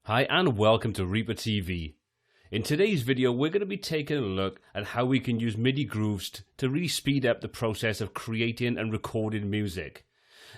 Hi and welcome to ReaperTV. In today's video we're going to be taking a look at how we can use MIDI grooves to really speed up the process of creating and recording music.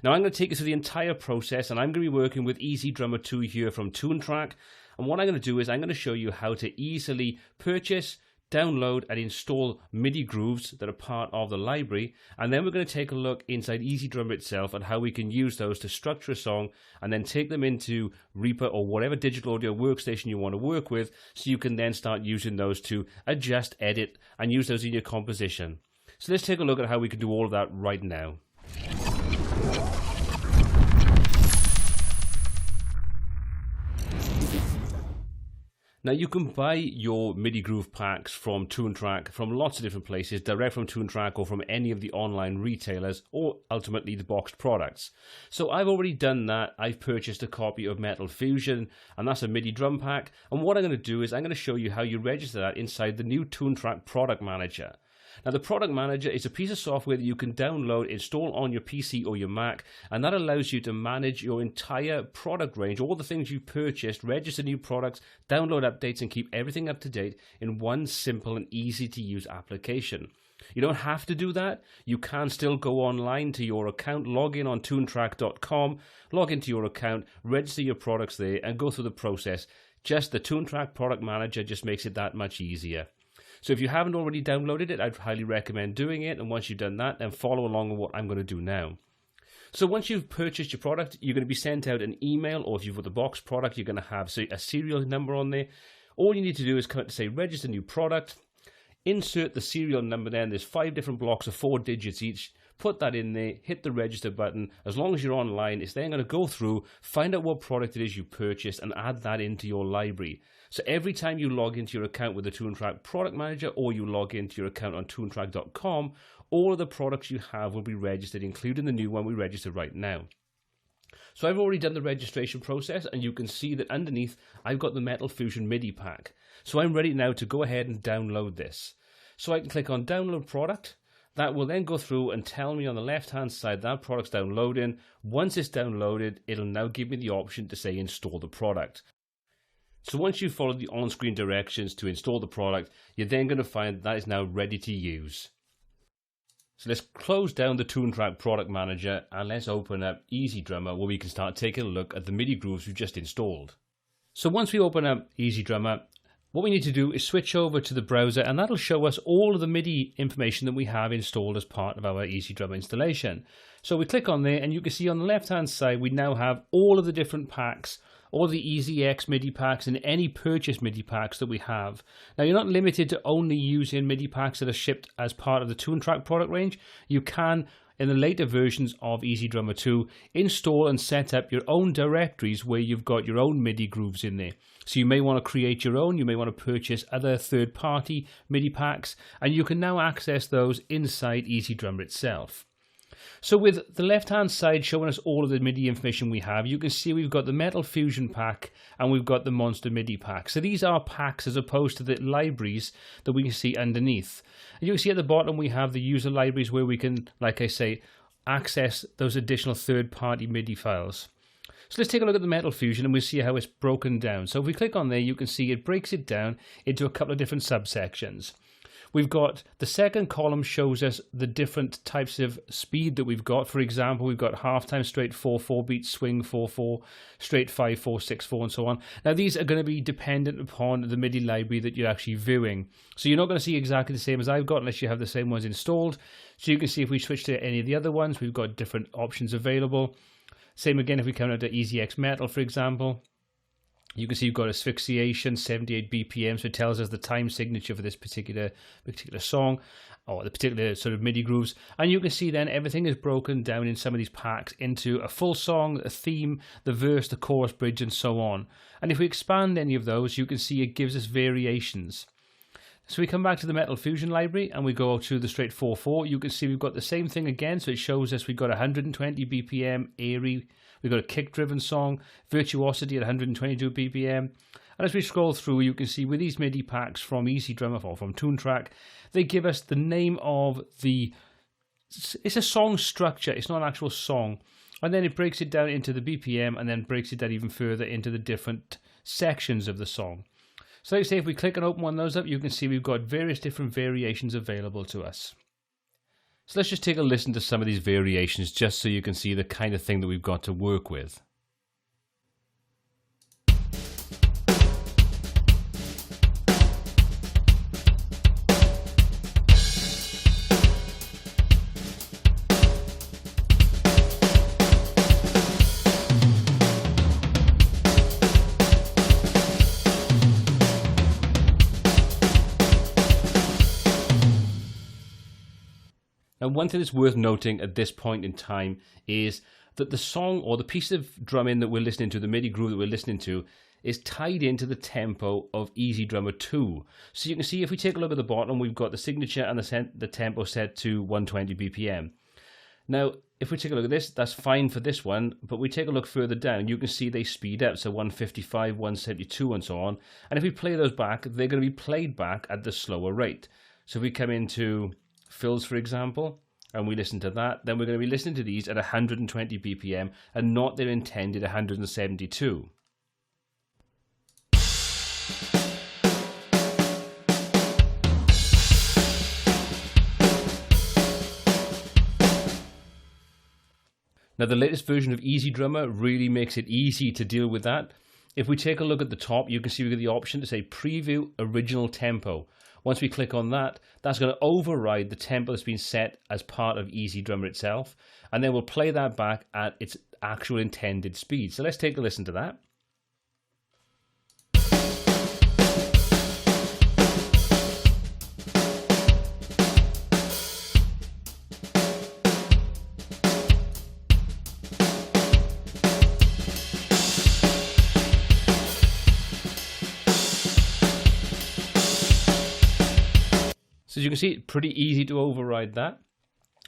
Now I'm going to take you through the entire process, and I'm going to be working with EZdrummer 2 here from Toontrack, and what I'm going to do is I'm going to show you how to easily purchase, download and install MIDI grooves that are part of the library, and then we're going to take a look inside EZdrummer itself and how we can use those to structure a song and then take them into Reaper or whatever digital audio workstation you want to work with, so you can then start using those to adjust, edit and use those in your composition. So let's take a look at how we can do all of that right now. Now you can buy your MIDI groove packs from Toontrack from lots of different places, direct from Toontrack or from any of the online retailers, or ultimately the boxed products. So I've already done that. I've purchased a copy of Metal Fusion, and that's a MIDI drum pack. And what I'm going to do is I'm going to show you how you register that inside the new Toontrack Product Manager. Now the Product Manager is a piece of software that you can download, install on your PC or your Mac, and that allows you to manage your entire product range, all the things you purchased, register new products, download updates and keep everything up to date in one simple and easy to use application. You don't have to do that. You can still go online to your account, log in on toontrack.com, log into your account, register your products there and go through the process. Just the Toontrack Product Manager just makes it that much easier. So if you haven't already downloaded it, I'd highly recommend doing it. And once you've done that, then follow along with what I'm going to do now. So once you've purchased your product, you're going to be sent out an email, or if you've got the box product, you're going to have a serial number on there. All you need to do is come to say register new product, insert the serial number. Then there's 5 different blocks of 4 digits each. Put that in there, hit the register button. As long as you're online, it's then going to go through, find out what product it is you purchased and add that into your library. So every time you log into your account with the Toontrack Product Manager, or you log into your account on toontrack.com, all of the products you have will be registered, including the new one we registered right now. So I've already done the registration process, and you can see that underneath I've got the Metal Fusion MIDI pack. So I'm ready now to go ahead and download this. So I can click on Download Product. That will then go through and tell me on the left hand side that product's downloading. Once it's downloaded, it'll now give me the option to say install the product. So once you follow the on-screen directions to install the product, you're then going to find that is now ready to use. So let's close down the Toontrack Product Manager and let's open up EZdrummer, where we can start taking a look at the MIDI grooves we've just installed. So once we open up EZdrummer, what we need to do is switch over to the browser, and that'll show us all of the MIDI information that we have installed as part of our EZdrummer installation. So we click on there, and you can see on the left hand side we now have all of the different packs, all the EZX MIDI packs and any purchase MIDI packs that we have. Now you're not limited to only using MIDI packs that are shipped as part of the Toontrack product range. You can, in the later versions of EZdrummer 2, install and set up your own directories where you've got your own MIDI grooves in there. So you may want to create your own, you may want to purchase other third-party MIDI packs, and you can now access those inside EZdrummer itself. So with the left-hand side showing us all of the MIDI information we have, you can see we've got the Metal Fusion pack and we've got the Monster MIDI pack. So these are packs as opposed to the libraries that we can see underneath. And you can see at the bottom we have the user libraries where we can, like I say, access those additional third-party MIDI files. So let's take a look at the Metal Fusion and we'll see how it's broken down. So if we click on there, you can see it breaks it down into a couple of different subsections. We've got the second column shows us the different types of speed that we've got. For example, we've got half-time straight 4/4 beat, swing 4/4, straight 5/4, 6/4, and so on. Now these are going to be dependent upon the MIDI library that you're actually viewing. So you're not going to see exactly the same as I've got unless you have the same ones installed. So you can see if we switch to any of the other ones, we've got different options available. Same again if we come out to EZX Metal, for example. You can see you've got asphyxiation, 78 BPM, so it tells us the time signature for this particular song, or the particular sort of MIDI grooves. And you can see then everything is broken down in some of these packs into a full song, a theme, the verse, the chorus, bridge, and so on. And if we expand any of those, you can see it gives us variations. So we come back to the Metal Fusion library and we go to the straight 4/4. You can see we've got the same thing again, so it shows us we've got 120 BPM, airy. We've got a kick-driven song, virtuosity at 122 BPM. And as we scroll through, you can see with these MIDI packs from EZdrummer or from Toontrack, they give us the name of the... It's a song structure, it's not an actual song. And then it breaks it down into the BPM and then breaks it down even further into the different sections of the song. So like I say, if we click and open one of those up, you can see we've got various different variations available to us. So let's just take a listen to some of these variations just so you can see the kind of thing that we've got to work with. Now, one thing that's worth noting at this point in time is that the song or the piece of drumming that we're listening to, the MIDI groove that we're listening to, is tied into the tempo of Easy Drummer 2. So you can see if we take a look at the bottom, we've got the signature and the tempo set to 120 BPM. Now, if we take a look at this, that's fine for this one, but we take a look further down, you can see they speed up, so 155, 172 and so on. And if we play those back, they're going to be played back at the slower rate. So if we come into fills, for example, and we listen to that, then we're going to be listening to these at 120 BPM and not their intended 172. Now, the latest version of Easy Drummer really makes it easy to deal with that. If we take a look at the top, you can see we've got the option to say Preview Original Tempo. Once we click on that, that's going to override the tempo that's been set as part of Easy Drummer itself, and then we'll play that back at its actual intended speed. So let's take a listen to that. So as you can see, it's pretty easy to override that.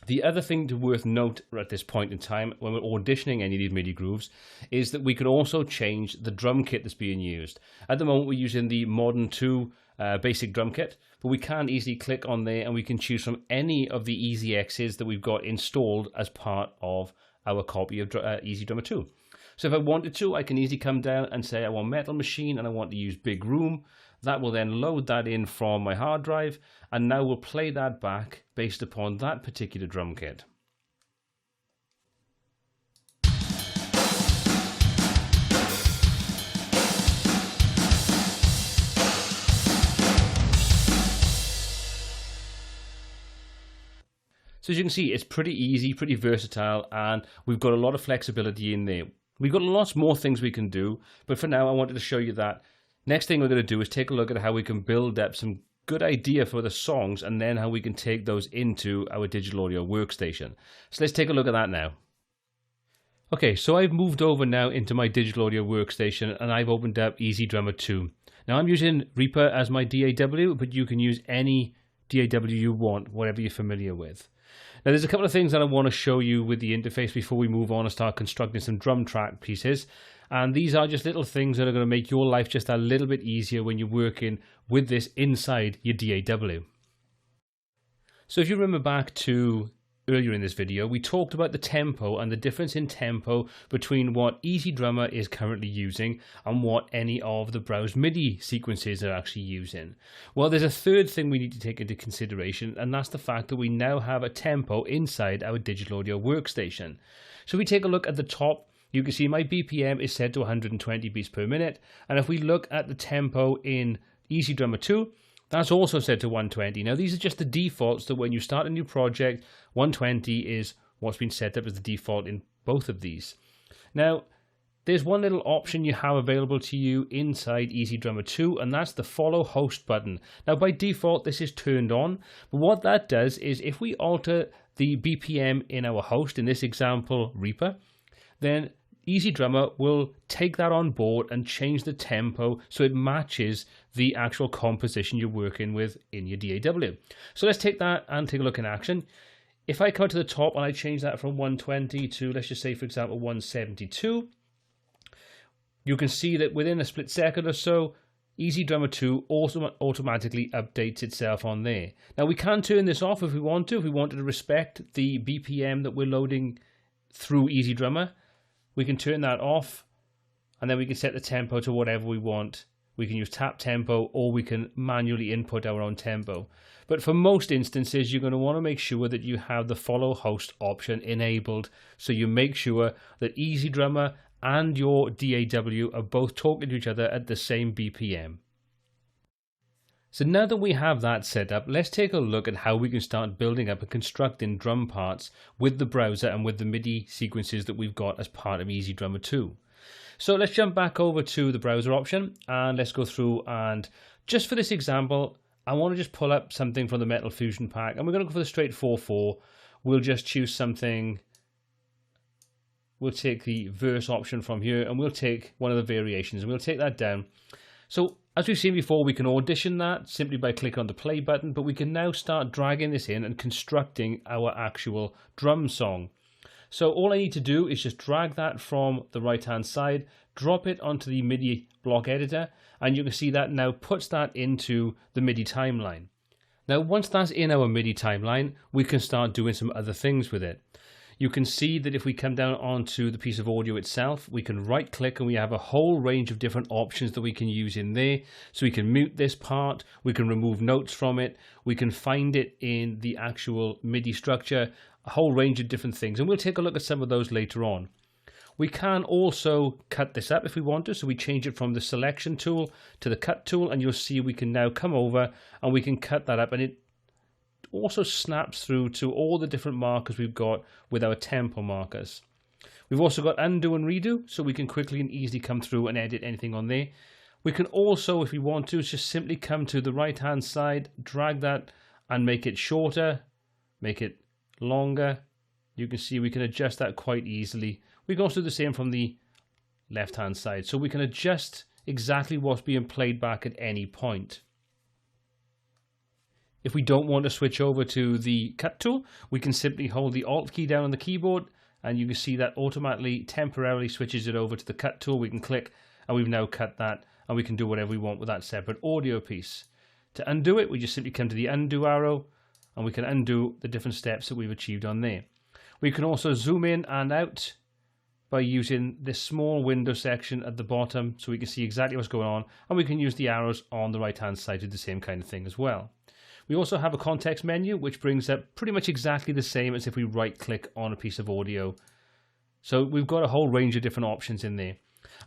The other thing to worth note at this point in time when we're auditioning any of these MIDI grooves is that we can also change the drum kit that's being used. At the moment we're using the Modern 2 basic drum kit, but we can easily click on there and we can choose from any of the Easy X's that we've got installed as part of our copy of Easy Drummer 2. So if I wanted to, I can easily come down and say I want Metal Machine and I want to use Big Room. That will then load that in from my hard drive, and now we'll play that back based upon that particular drum kit. So as you can see, it's pretty easy, pretty versatile, and we've got a lot of flexibility in there. We've got lots more things we can do, but for now I wanted to show you that. Next thing we're going to do is take a look at how we can build up some good idea for the songs and then how we can take those into our digital audio workstation. So let's take a look at that now. Okay, so I've moved over now into my digital audio workstation and I've opened up Easy Drummer 2. Now I'm using Reaper as my DAW, but you can use any DAW you want, whatever you're familiar with. Now there's a couple of things that I want to show you with the interface before we move on and start constructing some drum track pieces. And these are just little things that are going to make your life just a little bit easier when you're working with this inside your DAW. So if you remember back to earlier in this video, we talked about the tempo and the difference in tempo between what Easy Drummer is currently using and what any of the browse MIDI sequences are actually using. Well, there's a third thing we need to take into consideration, and that's the fact that we now have a tempo inside our digital audio workstation. So if we take a look at the top, you can see my BPM is set to 120 beats per minute, and if we look at the tempo in Easy Drummer 2, that's also set to 120. Now these are just the defaults that when you start a new project, 120 is what's been set up as the default in both of these. Now there's one little option you have available to you inside Easy Drummer 2, and that's the follow host button. Now by default this is turned on, but what that does is if we alter the BPM in our host, in this example Reaper, then Easy Drummer will take that on board and change the tempo so it matches the actual composition you're working with in your DAW. So let's take that and take a look in action. If I come to the top and I change that from 120 to, let's just say for example 172, you can see that within a split second or so, Easy Drummer 2 also automatically updates itself on there. Now we can turn this off if we want to. If we wanted to respect the BPM that we're loading through Easy Drummer, we can turn that off and then we can set the tempo to whatever we want. We can use tap tempo, or we can manually input our own tempo. But for most instances, you're going to want to make sure that you have the follow host option enabled, so you make sure that EZdrummer and your DAW are both talking to each other at the same BPM. So now that we have that set up, let's take a look at how we can start building up and constructing drum parts with the browser and with the MIDI sequences that we've got as part of EZdrummer 2. So let's jump back over to the browser option and let's go through, and just for this example, I want to just pull up something from the Metal Fusion pack, and we're going to go for the straight 4/4. We'll just choose something. We'll take the verse option from here, and we'll take one of the variations, and we'll take that down. So as we've seen before, we can audition that simply by clicking on the play button, but we can now start dragging this in and constructing our actual drum song. So all I need to do is just drag that from the right hand side, drop it onto the MIDI block editor, and you can see that now puts that into the MIDI timeline. Now once that's in our MIDI timeline, we can start doing some other things with it. You can see that if we come down onto the piece of audio itself, we can right click and we have a whole range of different options that we can use in there. So we can mute this part, we can remove notes from it, we can find it in the actual MIDI structure, a whole range of different things. And we'll take a look at some of those later on. We can also cut this up if we want to. So we change it from the selection tool to the cut tool, and you'll see we can now come over and we can cut that up, and it also snaps through to all the different markers we've got with our tempo markers. We've also got undo and redo, so we can quickly and easily come through and edit anything on there. We can also, if we want to, just simply come to the right hand side, drag that and make it shorter, make it longer. You can see we can adjust that quite easily. We can also do the same from the left hand side, so we can adjust exactly what's being played back at any point. If we don't want to switch over to the cut tool, we can simply hold the Alt key down on the keyboard, and you can see that automatically temporarily switches it over to the cut tool. We can click and we've now cut that, and we can do whatever we want with that separate audio piece. To undo it, we just simply come to the undo arrow and we can undo the different steps that we've achieved on there. We can also zoom in and out by using this small window section at the bottom, so we can see exactly what's going on, and we can use the arrows on the right hand side to do the same kind of thing as well. We also have a context menu, which brings up pretty much exactly the same as if we right click on a piece of audio. So we've got a whole range of different options in there.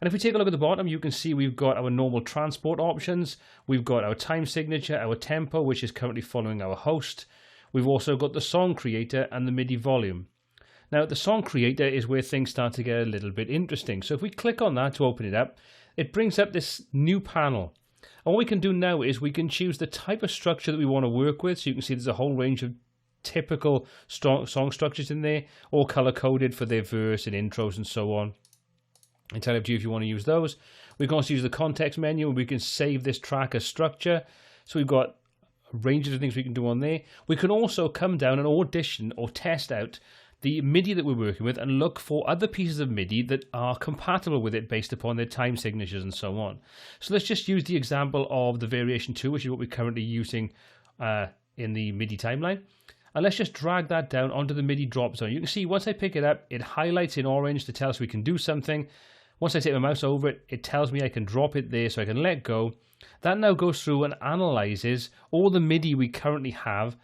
And if we take a look at the bottom, you can see we've got our normal transport options. We've got our time signature, our tempo, which is currently following our host. We've also got the song creator and the MIDI volume. Now the song creator is where things start to get a little bit interesting. So if we click on that to open it up, it brings up this new panel. And what we can do now is we can choose the type of structure that we want to work with. So you can see there's a whole range of typical song structures in there, all color-coded for their verse and intros and so on. Entirely up to you if you want to use those. We can also use the context menu, and we can save this track as structure. So we've got a range of things we can do on there. We can also come down and audition or test out the MIDI that we're working with and look for other pieces of MIDI that are compatible with it based upon their time signatures and so on. So let's just use the example of the variation 2, which is what we're currently using in the MIDI timeline. And let's just drag that down onto the MIDI drop zone. You can see once I pick it up, it highlights in orange to tell us we can do something. Once I take my mouse over it, it tells me I can drop it there so I can let go. That now goes through and analyzes all the MIDI we currently have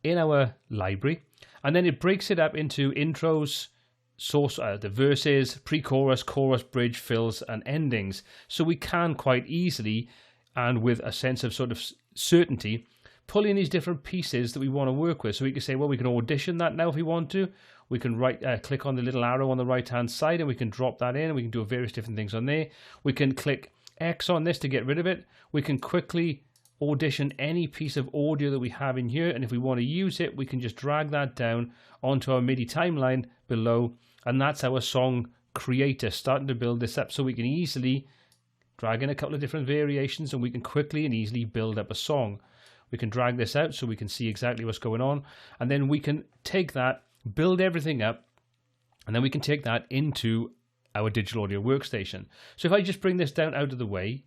in our library. And then it breaks it up into intros, the verses, pre-chorus, chorus, bridge, fills, and endings. So we can quite easily, and with a sense of sort of certainty, pull in these different pieces that we want to work with. So we can say, well, we can audition that now if we want to. We can click on the little arrow on the right-hand side, and we can drop that in, and we can do various different things on there. We can click X on this to get rid of it. We can quickly audition any piece of audio that we have in here, and if we want to use it, we can just drag that down onto our MIDI timeline below, and that's our song creator starting to build this up. So we can easily drag in a couple of different variations, and we can quickly and easily build up a song. We can drag this out so we can see exactly what's going on, and then we can take that, build everything up, and then we can take that into our digital audio workstation. So if I just bring this down out of the way,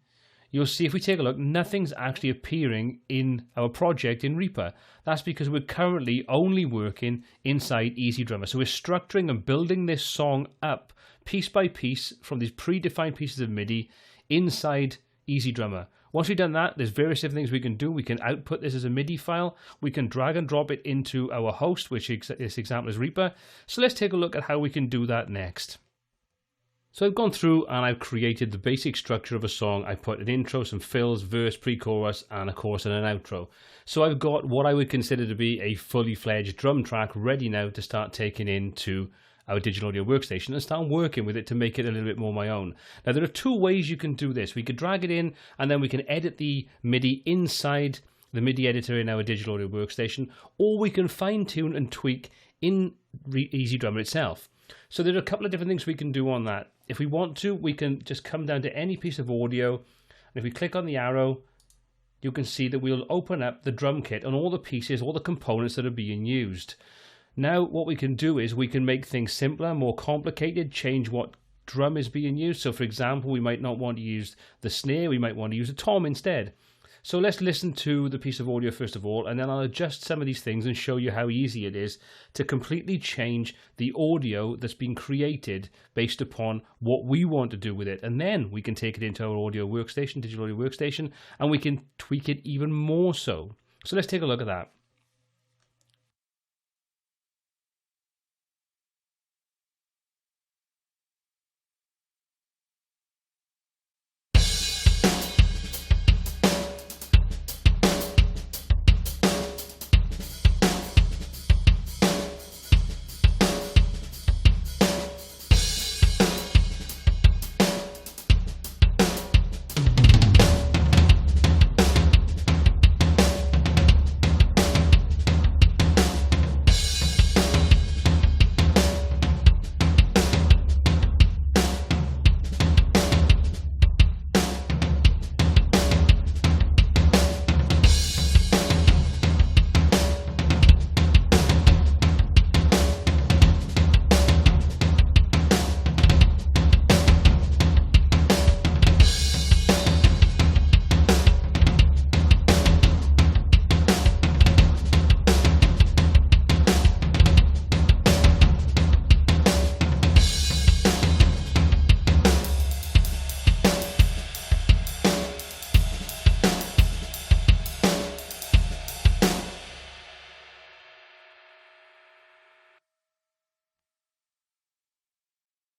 you'll see if we take a look, nothing's actually appearing in our project in Reaper. That's because we're currently only working inside EasyDrummer. So we're structuring and building this song up piece by piece from these predefined pieces of MIDI inside EasyDrummer. Once we've done that, there's various different things we can do. We can output this as a MIDI file. We can drag and drop it into our host, which this example is Reaper. So let's take a look at how we can do that next. So I've gone through and I've created the basic structure of a song. I put an intro, some fills, verse, pre-chorus, and a chorus and an outro. So I've got what I would consider to be a fully fledged drum track ready now to start taking into our digital audio workstation and start working with it to make it a little bit more my own. Now there are two ways you can do this. We could drag it in and then we can edit the MIDI inside the MIDI editor in our digital audio workstation, or we can fine tune and tweak in EasyDrummer itself. So there are a couple of different things we can do on that. If we want to, we can just come down to any piece of audio, and if we click on the arrow, you can see that we'll open up the drum kit and all the pieces, all the components that are being used. Now what we can do is we can make things simpler, more complicated, change what drum is being used. So for example, we might not want to use the snare, we might want to use a tom instead. So let's listen to the piece of audio first of all, and then I'll adjust some of these things and show you how easy it is to completely change the audio that's been created based upon what we want to do with it. And then we can take it into our audio workstation, digital audio workstation, and we can tweak it even more so. So let's take a look at that.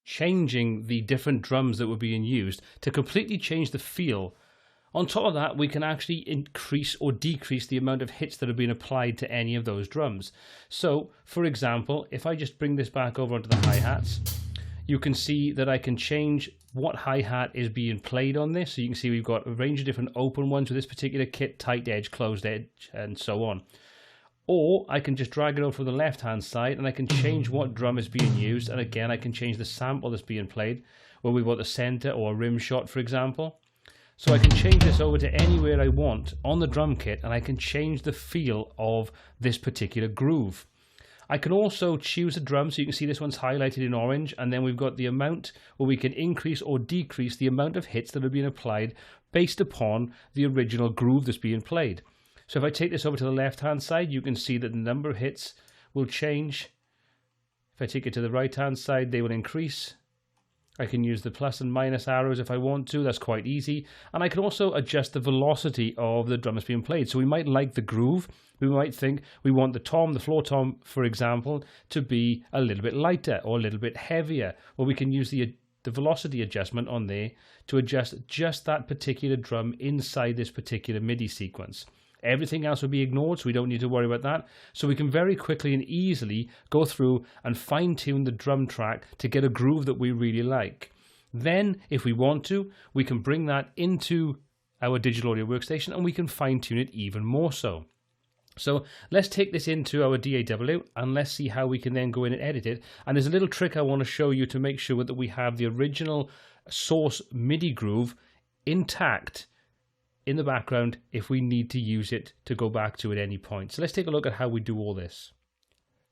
Changing the different drums that were being used to completely change the feel. On top of that, we can actually increase or decrease the amount of hits that have been applied to any of those drums. So, for example, if I just bring this back over onto the hi-hats, you can see that I can change what hi-hat is being played on this. So you can see we've got a range of different open ones with this particular kit, tight edge, closed edge, and so on. Or I can just drag it over to the left-hand side and I can change what drum is being used. And again, I can change the sample that's being played, where we want the center or a rim shot, for example. So I can change this over to anywhere I want on the drum kit, and I can change the feel of this particular groove. I can also choose a drum, so you can see this one's highlighted in orange, and then we've got the amount where we can increase or decrease the amount of hits that are being applied based upon the original groove that's being played. So if I take this over to the left-hand side, you can see that the number of hits will change. If I take it to the right-hand side, they will increase. I can use the plus and minus arrows if I want to. That's quite easy. And I can also adjust the velocity of the drum that's being played. So we might like the groove. We might think we want the tom, the floor tom, for example, to be a little bit lighter or a little bit heavier. Or we can use the velocity adjustment on there to adjust just that particular drum inside this particular MIDI sequence. Everything else will be ignored, so we don't need to worry about that. So we can very quickly and easily go through and fine-tune the drum track to get a groove that we really like. Then, if we want to, we can bring that into our digital audio workstation and we can fine-tune it even more so. So let's take this into our DAW and let's see how we can then go in and edit it. And there's a little trick I want to show you to make sure that we have the original source MIDI groove intact in the background if we need to use it to go back to at any point. So let's take a look at how we do all this.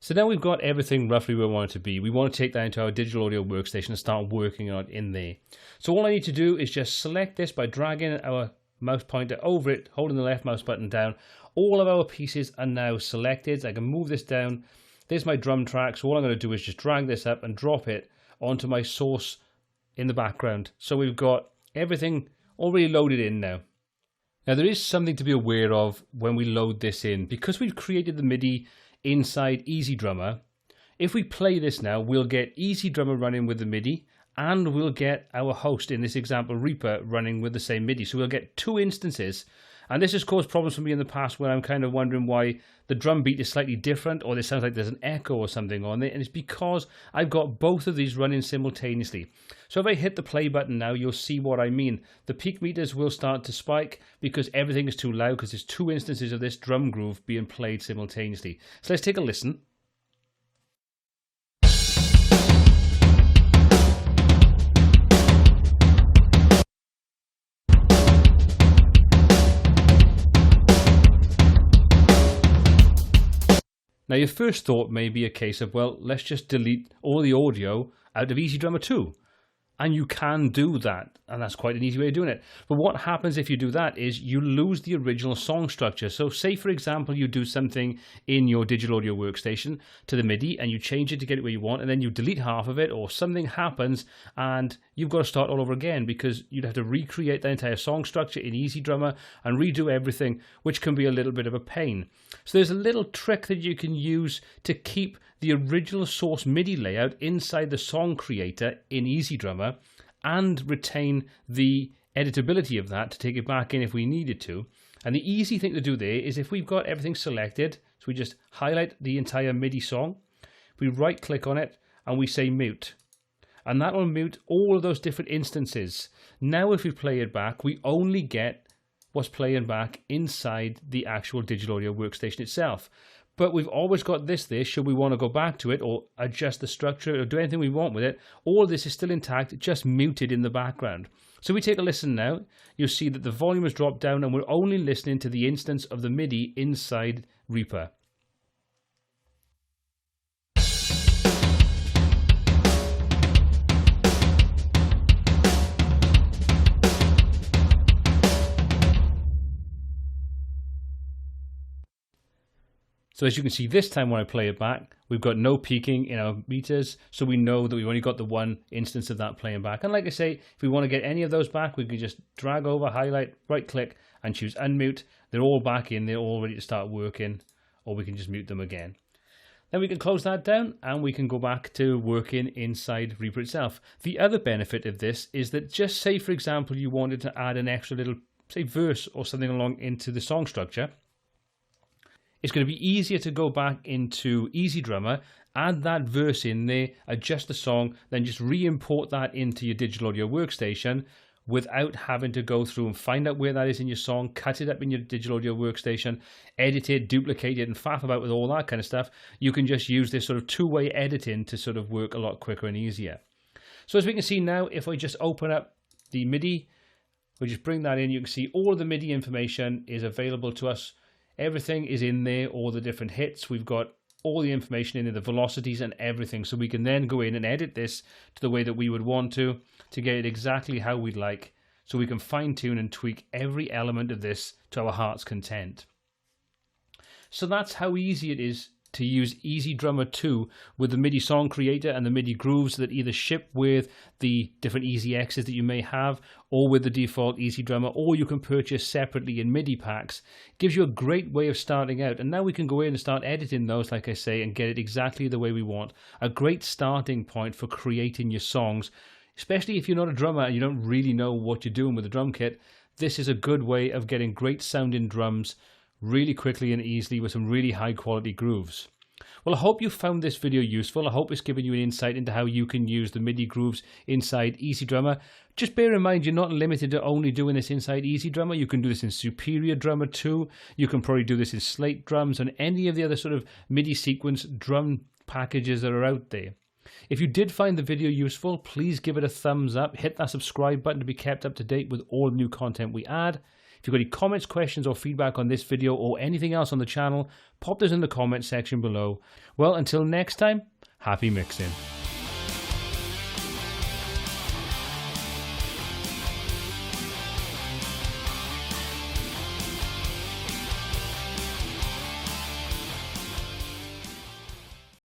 So now we've got everything roughly where we want it to be. We want to take that into our digital audio workstation and start working on it in there. So all I need to do is just select this by dragging our mouse pointer over it, holding the left mouse button down. All of our pieces are now selected. I can move this down. There's my drum track. So all I'm going to do is just drag this up and drop it onto my source in the background. So we've got everything already loaded in now. Now there is something to be aware of when we load this in. Because we've created the MIDI inside EZdrummer, if we play this now, we'll get EZdrummer running with the MIDI, and we'll get our host, in this example Reaper, running with the same MIDI. So we'll get two instances, and this has caused problems for me in the past where I'm kind of wondering why the drum beat is slightly different, or it sounds like there's an echo or something on it, and it's because I've got both of these running simultaneously. So if I hit the play button now, you'll see what I mean. The peak meters will start to spike because everything is too loud, because there's two instances of this drum groove being played simultaneously. So let's take a listen. Now your first thought may be a case of, well, let's just delete all the audio out of EZdrummer 2. And you can do that, and that's quite an easy way of doing it. But what happens if you do that is you lose the original song structure. So say, for example, you do something in your digital audio workstation to the MIDI and you change it to get it where you want, and then you delete half of it, or something happens and you've got to start all over again because you'd have to recreate the entire song structure in EZdrummer and redo everything, which can be a little bit of a pain. So there's a little trick that you can use to keep the original source MIDI layout inside the song creator in EZdrummer and retain the editability of that to take it back in if we needed to. And the easy thing to do there is if we've got everything selected, so we just highlight the entire MIDI song, we right click on it and we say mute. And that will mute all of those different instances. Now if we play it back, we only get what's playing back inside the actual digital audio workstation itself. But we've always got this there, should we want to go back to it or adjust the structure or do anything we want with it. All of this is still intact, just muted in the background. So we take a listen now. You'll see that the volume has dropped down and we're only listening to the instance of the MIDI inside Reaper. So as you can see this time when I play it back, we've got no peaking in our meters, so we know that we've only got the one instance of that playing back. And like I say, if we want to get any of those back, we can just drag over, highlight, right click, and choose unmute. They're all back in, they're all ready to start working, or we can just mute them again. Then we can close that down and we can go back to working inside Reaper itself. The other benefit of this is that just say, for example, you wanted to add an extra little, say, verse or something along into the song structure. It's going to be easier to go back into EZdrummer, add that verse in there, adjust the song, then just re-import that into your digital audio workstation without having to go through and find out where that is in your song, cut it up in your digital audio workstation, edit it, duplicate it, and faff about with all that kind of stuff. You can just use this sort of two-way editing to sort of work a lot quicker and easier. So as we can see now, if I just open up the MIDI, we just bring that in, you can see all of the MIDI information is available to us. Everything is in there, all the different hits. We've got all the information in there, the velocities and everything. So we can then go in and edit this to the way that we would want to get it exactly how we'd like. So we can fine tune and tweak every element of this to our heart's content. So that's how easy it is to use EZdrummer 2 with the MIDI song creator and the MIDI grooves that either ship with the different EZXs that you may have, or with the default EZdrummer, or you can purchase separately in MIDI packs. Gives you a great way of starting out, and now we can go in and start editing those, like I say, and get it exactly the way we want. A great starting point for creating your songs, especially if you're not a drummer and you don't really know what you're doing with a drum kit. This is a good way of getting great sounding drums really quickly and easily with some really high quality grooves. Well, I hope you found this video useful. I hope it's given you an insight into how you can use the MIDI grooves inside EZdrummer. Just bear in mind, you're not limited to only doing this inside EZdrummer. You can do this in Superior Drummer 2. You can probably do this in Slate Drums and any of the other sort of MIDI sequence drum packages that are out there. If you did find the video useful, please give it a thumbs up. Hit that subscribe button to be kept up to date with all new content we add. If you've got any comments, questions, or feedback on this video or anything else on the channel, pop those in the comments section below. Well, until next time, happy mixing.